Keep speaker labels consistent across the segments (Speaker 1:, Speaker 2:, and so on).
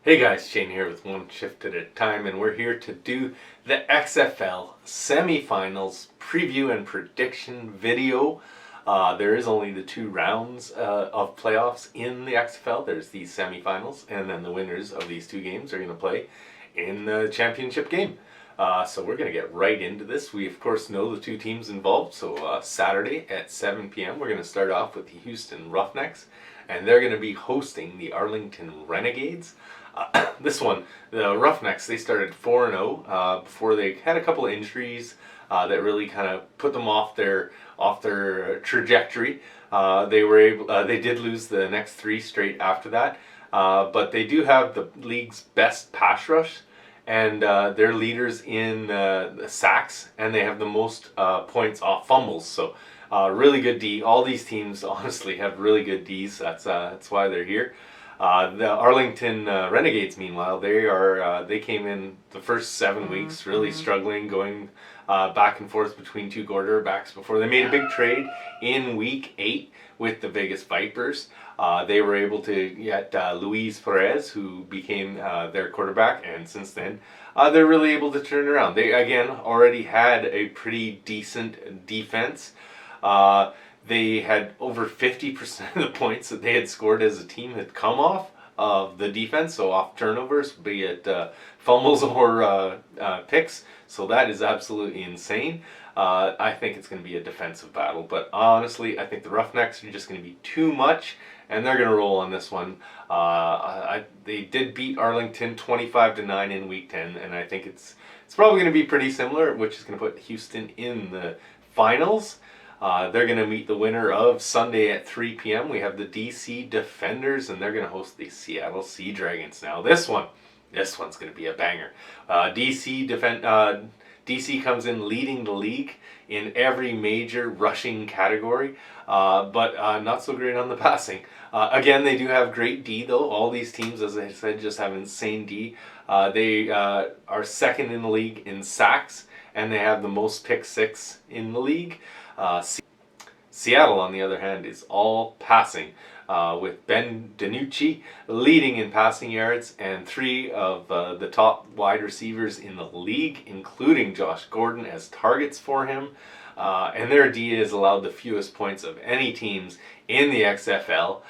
Speaker 1: Hey guys, Shane here with One Shift at a Time, and we're here to do the XFL Semi Finals preview and prediction video. There is only the two rounds of playoffs in the XFL. There's the semi-finals, and then the winners of these two games are going to play in the championship game. So we're going to get right into this. We of course know the two teams involved. So Saturday at 7 p.m. we're going to start off with the Houston Roughnecks, and they're going to be hosting the Arlington Renegades. This one, the Roughnecks, they started 4-0 before they had a couple of injuries that really kind of put them off their trajectory. They did lose the next three straight after that, but they do have the league's best pass rush, and they're leaders in the sacks, and they have the most points off fumbles. So really good D. All these teams honestly have really good Ds. That's why they're here. The Arlington Renegades, meanwhile, they came in the first 7 weeks really struggling, going back and forth between two quarterbacks before they made a big trade in week 8 with the Vegas Vipers. They were able to get Luis Perez, who became their quarterback, and since then they're really able to turn around. They again already had a pretty decent defense. They had over 50% of the points that they had scored as a team had come off of the defense, so off turnovers, be it fumbles or picks. So that is absolutely insane. I think it's going to be a defensive battle, but honestly, I think the Roughnecks are just going to be too much, and they're going to roll on this one. They did beat Arlington 25-9 in Week 10, and I think it's probably going to be pretty similar, which is going to put Houston in the finals. They're going to meet the winner of Sunday at 3 p.m. We have the DC Defenders, and they're going to host the Seattle seadragons. Now this one's going to be a banger. DC comes in leading the league in every major rushing category, but not so great on the passing. Again, they do have great D though. All these teams, as I said, just have insane D. They are second in the league in sacks, and they have the most pick six in the league. Seattle, on the other hand, is all passing, with Ben DiNucci leading in passing yards, and 3 of the top wide receivers in the league, including Josh Gordon, as targets for him. And their D has allowed the fewest points of any teams in the XFL.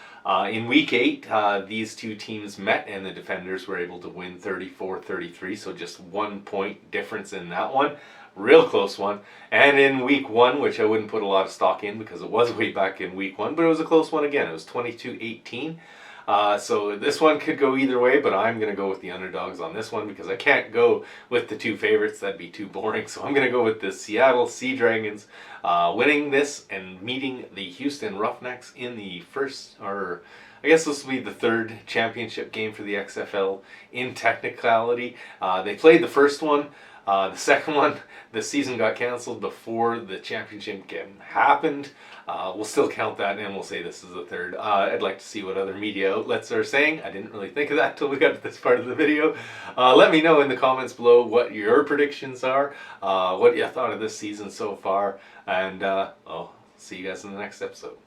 Speaker 1: In Week 8, these two teams met, and the Defenders were able to win 34-33, so just 1 point difference in that one. Real close one. And in Week 1, which I wouldn't put a lot of stock in because it was way back in Week 1, but it was a close one again. It was 22-18. So this one could go either way, but I'm going to go with the underdogs on this one because I can't go with the two favorites. That'd be too boring. So I'm going to go with the Seattle seadragons winning this and meeting the Houston Roughnecks in the first, or I guess this will be the third championship game for the XFL in technicality. They played the first one. The second one, the season got canceled before the championship game happened. We'll still count that, and we'll say this is the third. I'd like to see what other media outlets are saying. I didn't really think of that until we got to this part of the video. Let me know in the comments below what your predictions are, what you thought of this season so far, and I'll see you guys in the next episode.